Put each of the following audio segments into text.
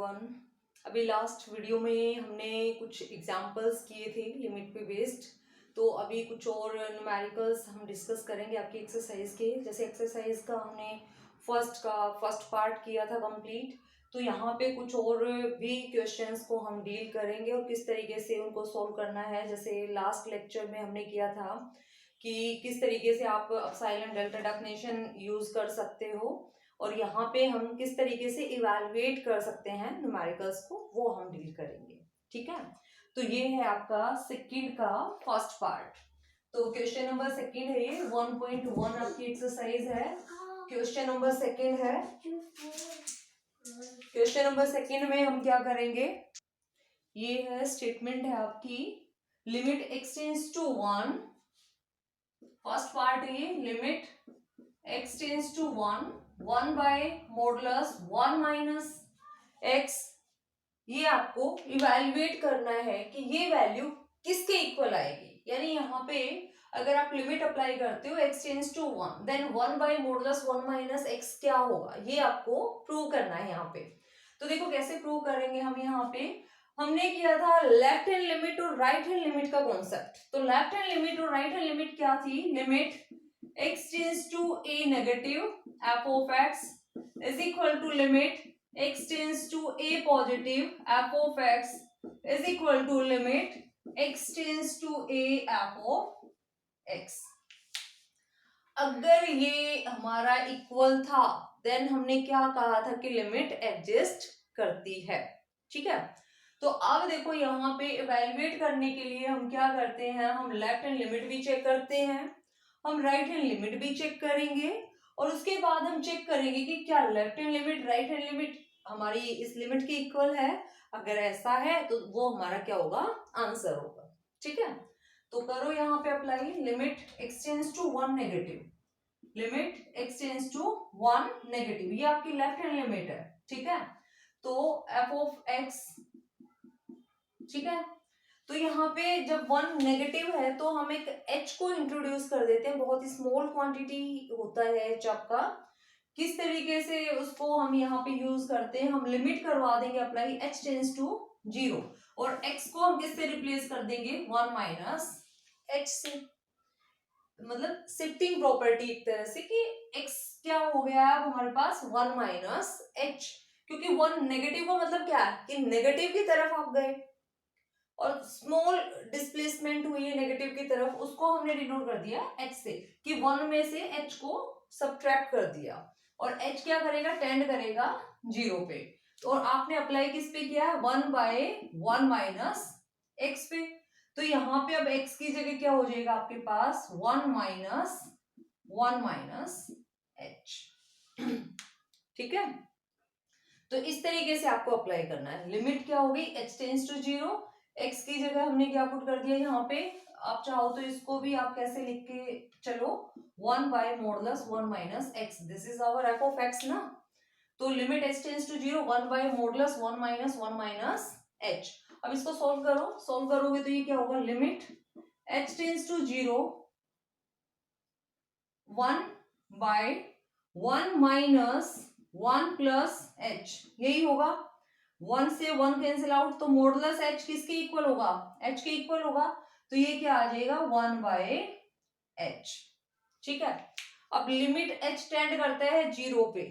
Everyone. अभी last video में हमने कुछ एग्जांपल्स किए थे लिमिट पे बेस्ड। तो अभी कुछ और न्यूमेरिकल्स हम डिस्कस करेंगे आपकी एक्सरसाइज के। जैसे एक्सरसाइज का हमने फर्स्ट पार्ट किया था कंप्लीट। तो यहाँ पे कुछ और भी क्वेश्चंस को हम डील करेंगे और किस तरीके से उनको सॉल्व करना है। जैसे लास्ट लेक्चर में हमने किया था कि किस तरीके से आप अपसाइल एंड डेल्टा डेफिनेशन यूज कर सकते हो और यहाँ पे हम किस तरीके से इवैल्यूएट कर सकते हैं न्यूमेरिकल्स को, वो हम डील करेंगे। ठीक है, तो ये है आपका सेकंड का फर्स्ट पार्ट। तो क्वेश्चन नंबर सेकंड है, ये 1.1 आपकी एक्सरसाइज है। क्वेश्चन नंबर सेकंड है। क्वेश्चन नंबर सेकंड में हम क्या करेंगे, ये है स्टेटमेंट है आपकी limit x tends to 1। First part है ये, limit x tends to 1 1 by modulus 1 minus x। ये आपको इवैल्यूएट करना है कि ये वैल्यू किसके इक्वल आएगी। यानी यहाँ पे अगर आप लिमिट अप्लाई करते हो x tends to 1 then 1 by modulus 1 minus x क्या होगा, ये आपको प्रूव करना है यहाँ पे। तो देखो कैसे प्रूव करेंगे हम। यहाँ पे हमने किया था लेफ्ट हैंड लिमिट और राइट हैंड लिमिट का कॉन्सेप्ट। तो लेफ्ट हैंड लिमिट और राइट हैंड लिमिट क्या थी, limit x tends to a negative f of x is equal to limit x tends to a positive f of x is equal to limit x tends to a f of x। अगर ये हमारा equal था then हमने क्या कहा था कि limit exist करती है। ठीक है, तो अब देखो यहाँ पे इवैल्यूएट करने के लिए हम क्या करते हैं, हम लेफ्ट हैंड लिमिट भी चेक करते हैं, हम राइट हैंड लिमिट भी चेक करेंगे और उसके बाद हम चेक करेंगे कि क्या left hand limit right hand limit हमारी इस लिमिट के इक्वल है। अगर ऐसा है तो वो हमारा क्या होगा, आंसर होगा। ठीक है, तो करो यहाँ पे apply limit x tends to 1 negative, limit x tends to 1 negative, ये आपकी लेफ्ट हैंड लिमिट है। ठीक है, तो f ऑफ x, ठीक है, तो यहाँ पे जब 1 नेगेटिव है तो हम एक h को इंट्रोड्यूस कर देते हैं। बहुत ही स्मॉल क्वांटिटी होता है h आपका। किस तरीके से उसको हम यहाँ पे यूज करते हैं, हम लिमिट करवा देंगे अप्लाई h टेंड्स टू 0 और x को हम किससे रिप्लेस कर देंगे, 1 माइनस h से। मतलब शिफ्टिंग प्रॉपर्टी एक तरह से कि x क्या हो गया अब हमारे पास 1 माइनस h, क्योंकि 1 नेगेटिव का मतलब क्या है कि नेगेटिव की तरफ आप गए और स्मॉल डिस्प्लेसमेंट हुई है नेगेटिव की तरफ, उसको हमने डिनोट कर दिया h से कि 1 में से h को सब्ट्रैक्ट कर दिया और h क्या करेगा, टेंड करेगा 0 पे। तो और आपने अप्लाई किस पे किया, 1 बाय 1 माइनस x पे। तो यहाँ पे अब x की जगह क्या हो जाएगा आपके पास 1 माइनस h। ठीक है, तो इस तरीके से आपको अप्लाई करना है। लिमिट क्या हो गई, h टेंड्स टू 0, x की जगह हमने क्या पुट कर दिया यहाँ पे। आप चाहो तो इसको भी आप कैसे लिख के चलो, 1 by modulus 1 minus x, this is our f of x ना। तो limit h tends to 0 1 by modulus 1 minus h। अब इसको सॉल्व करो, सॉल्व करोगे तो ये क्या होगा, limit h tends to 0 1 by 1 minus 1 plus h, यही होगा। 1 से 1 कैंसिल आउट, तो मॉडुलस h किसके इक्वल होगा, h के इक्वल होगा। तो ये क्या आ जाएगा 1 बाय h। ठीक है, अब लिमिट h टेंड करता है 0 पे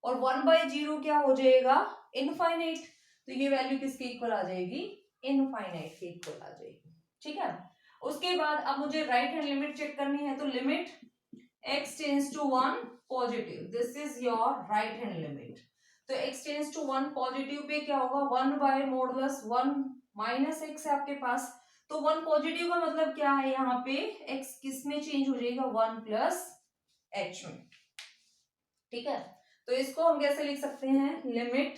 और 1 बाय 0 क्या हो जाएगा, इनफाइनाइट। तो ये वैल्यू किसके इक्वल आ जाएगी, इनफाइनाइट के इक्वल आ जाएगी। ठीक है, उसके बाद अब मुझे राइट हैंड लिमिट चेक करनी है। तो limit x tends to 1 positive, this is your right hand limit. तो x टेंड्स टू 1 पॉजिटिव पे क्या होगा, 1 बाय मॉडुलस 1 माइनस x है आपके पास। तो 1 पॉजिटिव का मतलब क्या है, यहाँ पे x किस में चेंज हो जाएगा, 1 प्लस h में। ठीक है, तो इसको हम कैसे लिख सकते हैं, limit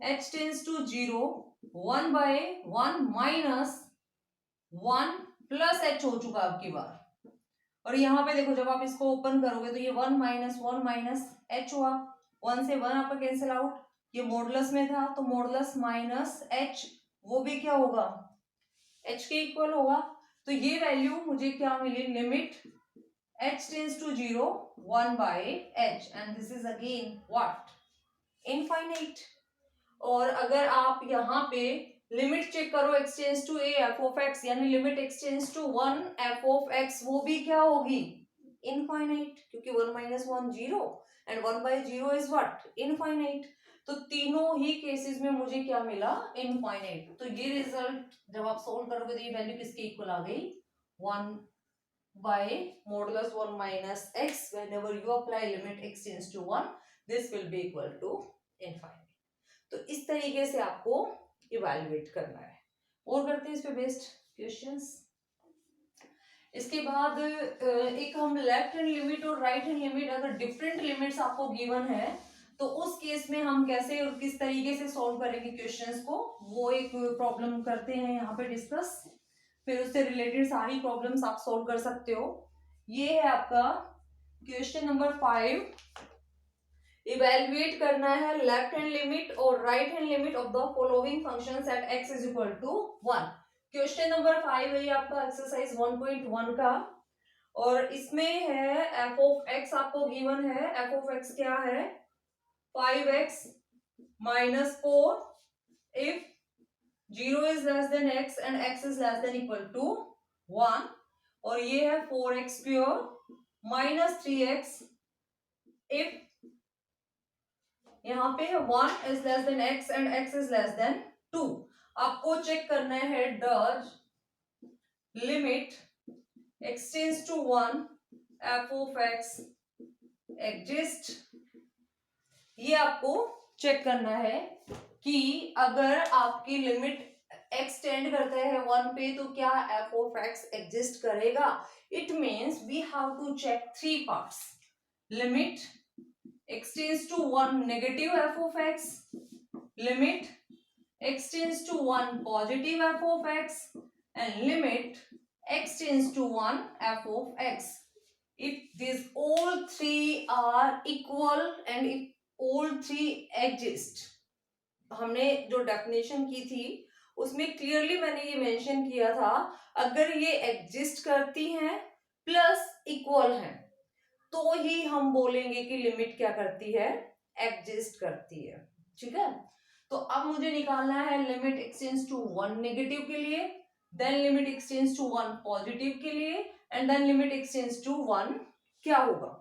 h tends to 0 1 by 1 minus 1 plus h हो चुका आपकी बार। और यहाँ पे देखो जब आप इसको ओपन करोगे तो ये 1 माइनस h हुआ, 1 से 1 आपका कैंसिल आउट, ये मॉडुलस में था तो मॉडुलस माइनस h, वो भी क्या होगा, h के इक्वल होगा। तो ये वैल्यू मुझे क्या मिली, limit h tends to 0 1 by h and this is again what, infinite. और अगर आप यहाँ पे लिमिट चेक करो x tends to a f of x, यानी limit x tends to 1 f of x, वो भी क्या होगी, इनफाइनाइट, क्योंकि 1 minus 1 0 and 1 by 0 is what, infinite. तो तीनों ही केसेस में मुझे क्या मिला, इनफाइनाइट। तो ये रिजल्ट जब आप सोल्व करोगे तो ये वैल्यू किसके इक्वल आ गई, 1 by modulus 1 minus x whenever you apply limit x tends to 1, this will be equal to infinite। तो इस तरीके से आपको इवैल्यूएट करना है। और करते हैं इस पे बेस्ड क्वेश्चंस। इसके बाद एक हम लेफ्ट हैंड लिमिट और राइट हैंड लिमिट, अगर डिफरेंट लिमिट्स आपको गिवन है तो उस केस में हम कैसे और किस तरीके से सॉल्व करेंगे क्वेश्चंस को, वो एक प्रॉब्लम करते हैं यहाँ पे डिस्कस। फिर उससे रिलेटेड सारी प्रॉब्लम्स आप सॉल्व कर सकते हो। ये है आपका क्वेश्चन नंबर 5। इवेल्युएट करना है लेफ्ट हैंड लिमिट और right hand limit of the following functions at x is equal to 1। Question number 5 है आपका एक्सरसाइज 1.1 का, और इसमें है f ऑफ x आपको गिवन है। f ऑफ x क्या है, 5x minus 4 if 0 is less than x and x is less than equal to 1, और ये है 4x square minus 3x if यहाँ पे 1 is less than x and x is less than 2। आपको check करना है does limit x tends to 1 f of x exist। ये आपको चेक करना है कि अगर आपकी लिमिट x टेंड करता है 1 पे तो क्या f of x एग्जिस्ट करेगा। It means we have to check 3 parts, limit x tends to 1 negative f of x, limit x tends to 1 positive f of x, and limit x tends to 1 f of x। If these all three are equal and if all three exist, हमने जो definition की थी उसमें clearly मैंने ये mention किया था, अगर ये एग्जिस्ट करती हैं प्लस इक्वल हैं तो ही हम बोलेंगे कि लिमिट क्या करती है, एग्जिस्ट करती है। ठीक है, तो अब मुझे निकालना है limit x tends to 1 negative के लिए, then limit x tends to 1 positive के लिए, and then limit x tends to 1 क्या होगा।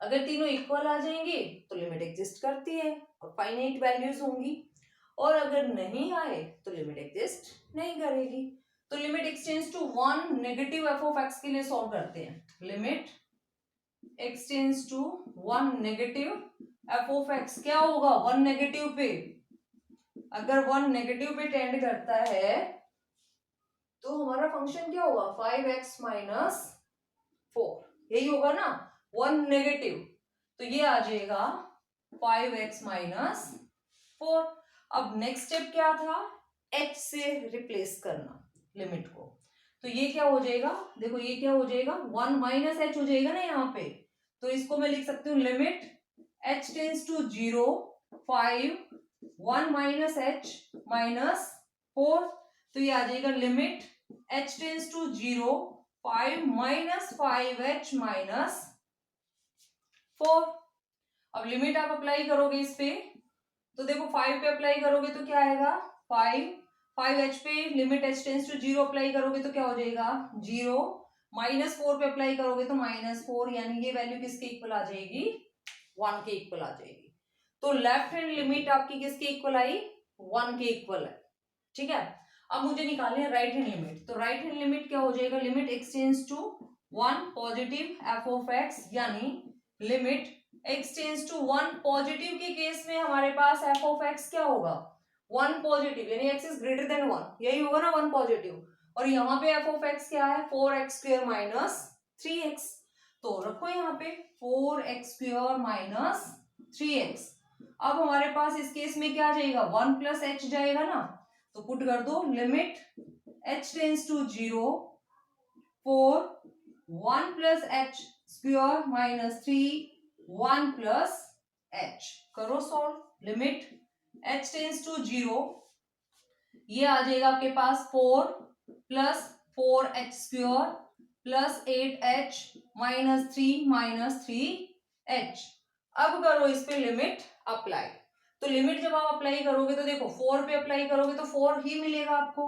अगर तीनों इक्वल आ जाएंगे तो लिमिट एग्जिस्ट करती है और फाइनाइट वैल्यूज होंगी, और अगर नहीं आए तो लिमिट एग्जिस्ट नहीं करेगी। तो limit x tends to 1 negative f of x के लिए सॉल्व करते हैं। Limit x tends to 1 negative f of x क्या होगा, 1 नेगेटिव पे, अगर 1 नेगेटिव पे टेंड करता है तो हमारा फंक्शन क्या होगा, 5x माइनस 4, यही होगा ना, 1 नेगेटिव, तो ये आ जाएगा 5x माइनस 4। अब नेक्स्ट स्टेप क्या था, h से रिप्लेस करना लिमिट को, तो ये क्या हो जाएगा, देखो ये क्या हो जाएगा, 1 माइनस h हो जाएगा ना यहाँ पे, तो इसको मैं लिख सकती हूँ limit h tends to 0 5 1 minus h minus 4, तो ये आ जाएगा limit h tends to 0 5 minus 5h minus 4। अब लिमिट आप अप्लाई करोगे इस पे, तो देखो 5 पे अप्लाई करोगे तो क्या आएगा, 5h पे limit h tends to 0 apply करोगे तो क्या हो जाएगा 0, माइनस 4 पे अप्लाई करोगे तो माइनस 4, यानी ये वैल्यू किसके इक्वल आ जाएगी, 1 के इक्वल आ जाएगी। तो लेफ्ट हैंड लिमिट आपकी किसके इक्वल आई, 1 के इक्वल है। ठीक है, अब मुझे निकालनी है राइट हैंड लिमिट, तो राइट हैंड लिमिट क्या हो जाएगा, limit x tends to 1 positive f of x, यानी limit x tends to 1 positive के केस में हमारे पास f ऑफ x क्या होगा, 1 पॉजिटिव, यानी x इज ग्रेटर देन 1, यही होगा ना 1 पॉजिटिव, और यहाँ पे f ऑफ x क्या है, 4x स्क्वायर माइनस 3x, तो रखो यहाँ पे 4x स्क्वायर माइनस 3x। अब हमारे पास इस केस में क्या जाएगा, 1 प्लस h जाएगा ना, तो पुट कर दो limit h tends to 0 4 1 plus h square minus 3 1 plus h, करो solve, limit h tends to 0, ये आ जाएगा आपके पास 4 plus 4h square plus 8h minus 3 3h। अब करो इस पे लिमिट अप्लाई, तो लिमिट जब आप अप्लाई करोगे तो देखो 4 पे अप्लाई करोगे तो 4 ही मिलेगा आपको,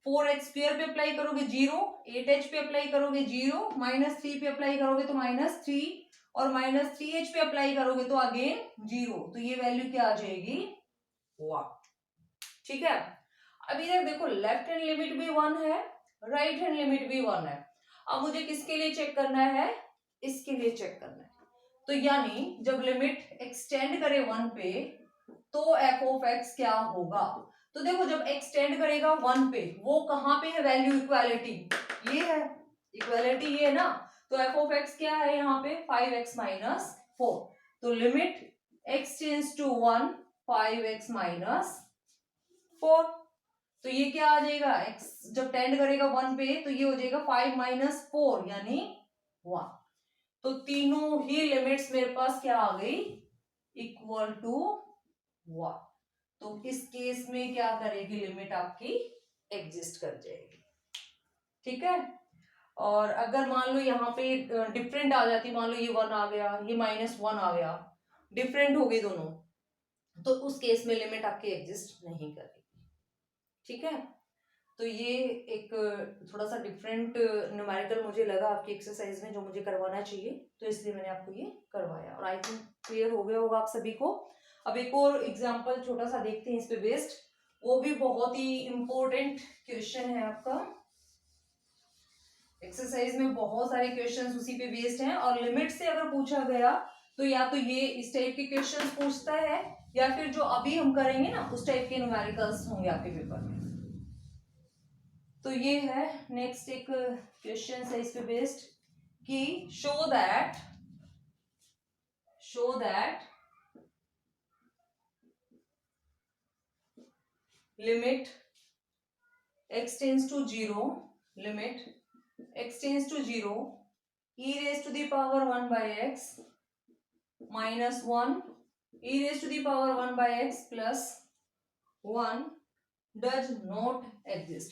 4h² पे अप्लाई करोगे 0, 8h पे अप्लाई करोगे 0, -3 पे अप्लाई करोगे तो -3 और -3h पे अप्लाई करोगे तो अगेन 0। तो ये वैल्यू क्या आ जाएगी 1। ठीक है, अब इधर देखो लेफ्ट हैंड लिमिट भी 1 है, राइट हैंड लिमिट भी 1 है। अब मुझे किसके लिए चेक करना है, इसके लिए चेक करना है। तो यानी जब लिमिट एक्सटेंड करे 1 पे तो एफ ऑफ एक्स क्या होगा। तो देखो जब एक्सटेंड करेगा 1 पे, वो कहां पे है वैल्यू इक्वालिटी, ये है इक्वालिटी, ये है ना। तो एफ ऑफ एक्स क्या है यहाँ पे 5x - 4। तो limit x tends to 1 5x - 4। तो ये क्या आ जाएगा, x जब टेंड करेगा 1 पे तो ये हो जाएगा 5 - 4 यानी 1। तो तीनों ही लिमिट्स मेरे पास क्या आ गई, इक्वल टू 1। तो इस केस में क्या करेगी, लिमिट आपकी एग्जिस्ट कर जाएगी। ठीक है, और अगर मान लो यहाँ पे डिफरेंट आ जाती, मान लो ये 1 आ गया, ये -1 आ गया, डिफरेंट हो गई दोनों, तो उस केस में लिमिट आपकी एग्जिस्ट नहीं करेगी। ठीक है, तो ये एक थोड़ा सा डिफरेंट न्यूमेरिकल मुझे लगा आपकी एक्सरसाइज में जो मुझे करवाना चाहिए, तो इसलिए मैंने आपको ये करवाया और आई थिंक क्लियर हो गया होगा आप सभी को। अब एक और एग्जांपल छोटा सा देखते हैं इस पे बेस्ड, वो भी बहुत ही इंपॉर्टेंट क्वेश्चन है आपका। एक्सरसाइज में बहुत सारे क्वेश्चंस उसी पे बेस्ड हैं और लिमिट से अगर पूछा गया तो या तो ये इस टाइप के क्वेश्चंस पूछता है या फिर जो अभी हम करेंगे ना उस टाइप के न्यूमेरिकल्स होंगे आपके पेपर में। तो ये है नेक्स्ट एक क्वेश्चन है इस पे बेस्ड कि show that limit x tends to 0, limit x tends to 0 e raised to the power 1 by x minus 1 e raised to the power 1 by x plus 1 does not exist।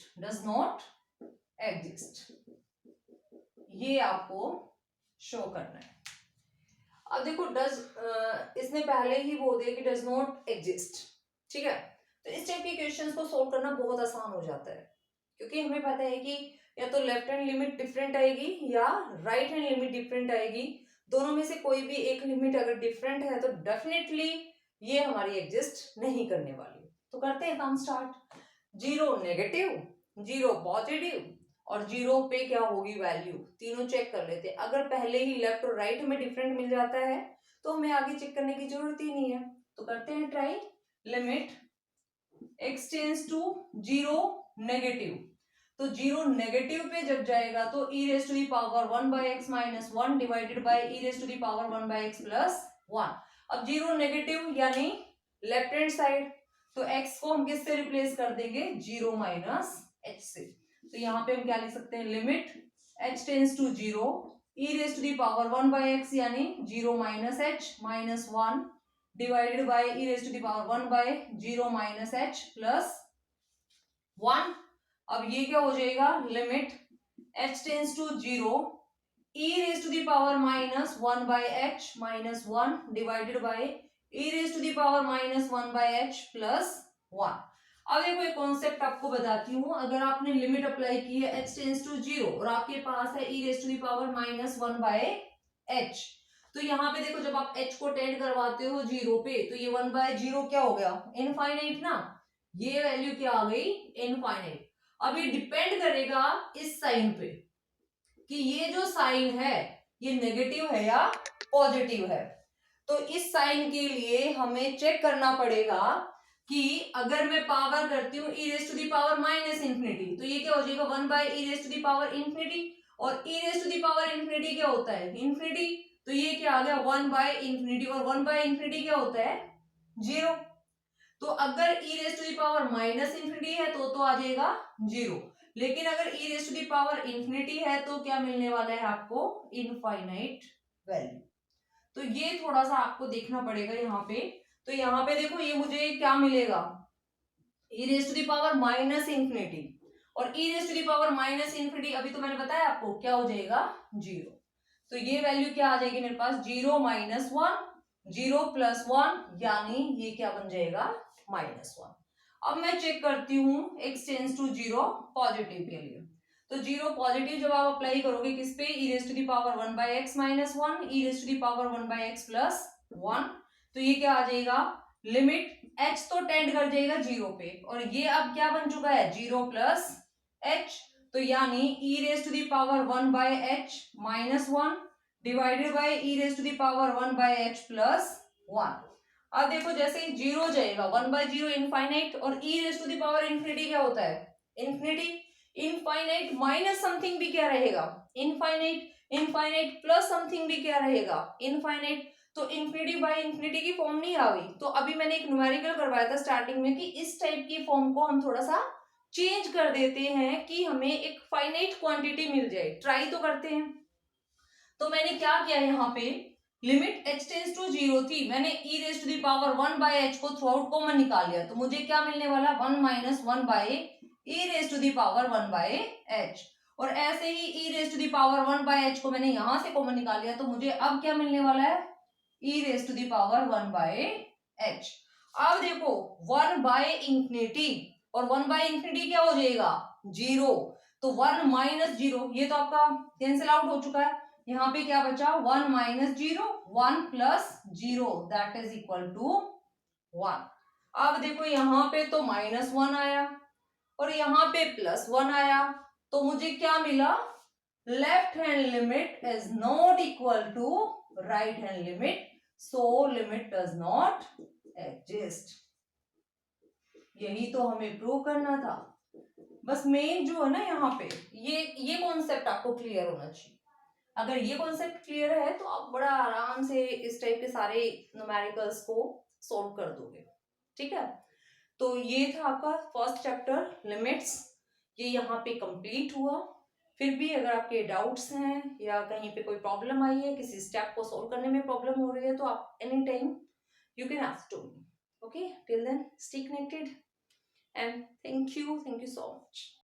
ये आपको show करना है। अब देखो does इसने पहले ही बोल दिया कि डज नॉट एग्जिस्ट। ठीक है, तो इस टाइप के क्वेश्चंस को सोल्व करना बहुत आसान हो जाता है क्योंकि हमें पता है कि या तो लेफ्ट हैंड लिमिट डिफरेंट आएगी या राइट हैंड लिमिट डिफरेंट आएगी। दोनों में से कोई भी एक लिमिट अगर डिफरेंट है तो डेफिनेटली ये हमारी एग्जिस्ट नहीं करने वाली। तो करते हैं काम स्टार्ट। 0 नेगेटिव, 0 पॉजिटिव और 0 पे क्या होगी वैल्यू, तीनों चेक कर लेते हैं। अगर पहले ही लेफ्ट और राइट हमें डिफरेंट मिल जाता है तो हमें आगे चेक करने की जरूरत ही नहीं है। तो करते हैं try. Limit x tends to 0 negative, तो 0 नेगेटिव पे जब जाएगा तो e raised to the power 1 by x minus 1 divided by e raised to the power 1 by x plus 1। अब 0 नेगेटिव यानी लेफ्ट हैंड साइड, तो x को हम किससे रिप्लेस कर देंगे, 0 माइनस h से। तो यहाँ पे हम क्या लिख सकते हैं, limit h tends to 0 e raised to the power 1 by x यानी 0 minus h minus 1 divided by e raised to the power 1 by 0 minus h plus 1। अब ये क्या हो जाएगा, limit h tends to 0 e raised to the power minus 1 by h minus 1 divided by e raised to the power minus 1 by h plus 1। अब देखो एक concept आपको बताती हूँ, अगर आपने लिमिट अप्लाई की है h टेंड्स टू 0 और आपके पास है e raised to the power minus 1 by h, तो यहाँ पे देखो जब आप h को टेंड करवाते हो 0 पे तो ये 1 by 0 क्या हो गया, इनफाइनाइट ना, ये वैल्यू क्या आ गई, इनफाइनाइट। अब ये डिपेंड करेगा इस साइन पे कि ये जो साइन है ये नेगेटिव है या पॉजिटिव है। तो इस साइन के लिए हमें चेक करना पड़ेगा कि अगर मैं पावर करती हूँ e raised to the power minus infinity तो ये क्या हो जाएगा 1 by e raised to the power infinity, और e raised to the power infinity क्या होता है, इंफिनिटी, तो ये क्या आ गया 1 by इंफिनिटी, और 1 by इंफिनिटी क्या होता है, 0। तो अगर e raised to the power minus infinity है तो आ जाएगा 0, लेकिन अगर e raised to the power infinity है तो क्या मिलने वाला है आपको, इनफाइनाइट वैल्यू। तो ये थोड़ा सा आपको देखना पड़ेगा यहाँ पे। तो यहाँ पे देखो ये मुझे क्या मिलेगा, e raised to the power minus infinity, और e raised to the power minus infinity अभी तो मैंने बताया आपको क्या हो जाएगा, 0। तो ये वैल्यू क्या आ जाएगी मेरे पास, 0 माइनस 1 0 + 1 यानी ये क्या बन जाएगा -1। अब मैं चेक करती हूँ x टेंड्स टू 0 पॉजिटिव के लिए। तो 0 पॉजिटिव जब आप अप्लाई करोगे किस पे, e⁻1/x - 1 e⁻1/x + 1, तो ये क्या आ जाएगा, लिमिट h तो टेंड कर जाएगा 0 पे, और ये अब क्या बन चुका है 0 + h, तो यानी e⁻1/h - 1 डिवाइडेड बाय e⁻1/h + 1। अब देखो जैसे ही जीरो जाएगा 1/0 इनफाइनाइट, और e⁻∞ क्या होता है, इन्फिनिटी। इनफाइनाइट माइनस समथिंग भी क्या रहेगा, इनफाइनाइट। इनफाइनाइट प्लस समथिंग भी क्या रहेगा, इनफाइनाइट। तो इन्फिनिटी बाय इन्फिनिटी की फॉर्म नहीं आ गई। तो अभी मैंने एक न्यूमेरिकल करवाया था स्टार्टिंग में कि इस टाइप की फॉर्म को हम थोड़ा सा चेंज कर देते हैं कि हमें एक फाइनाइट क्वांटिटी मिल जाए। ट्राई तो करते हैं। तो मैंने क्या किया यहाँ पे, लिमिट h टेंड्स टू 0 थी, मैंने e⁻1/h को थ्रू आउट कॉमन निकाल लिया, तो मुझे क्या मिलने वाला 1 - 1/e⁻1/h। और ऐसे ही e⁻1/h को मैंने यहां से कॉमन निकाल लिया, तो मुझे अब क्या मिलने वाला है e⁻1/h। अब देखो 1/∞ और 1/∞ क्या हो जाएगा 0, तो 1 - 0 ये तो आपका कैंसिल आउट हो चुका है। यहाँ पे क्या बचा 1 - 0 1 + 0 दैट इज इक्वल टू 1। अब देखो यहाँ पे तो -1 आया और यहाँ पे +1 आया, तो मुझे क्या मिला, left hand limit is not equal to right hand limit, so limit does not exist. यही तो हमें प्रूव करना था। बस मेन जो है ना यहाँ पे ये कॉन्सेप्ट आपको क्लियर होना चाहिए। अगर ये कॉन्सेप्ट क्लियर है तो आप बड़ा आराम से इस टाइप के सारे न्यूमेरिकल्स को सॉल्व कर दोगे। ठीक है, तो ये था आपका फर्स्ट चैप्टर लिमिट्स, ये यहाँ पे कंप्लीट हुआ। फिर भी अगर आपके डाउट्स हैं या कहीं पे कोई प्रॉब्लम आई है, किसी स्टेप को सॉल्व करने में प्रॉब्लम हो रही है, तो आप any time you can ask to me. Okay, till then stay connected and thank you so much.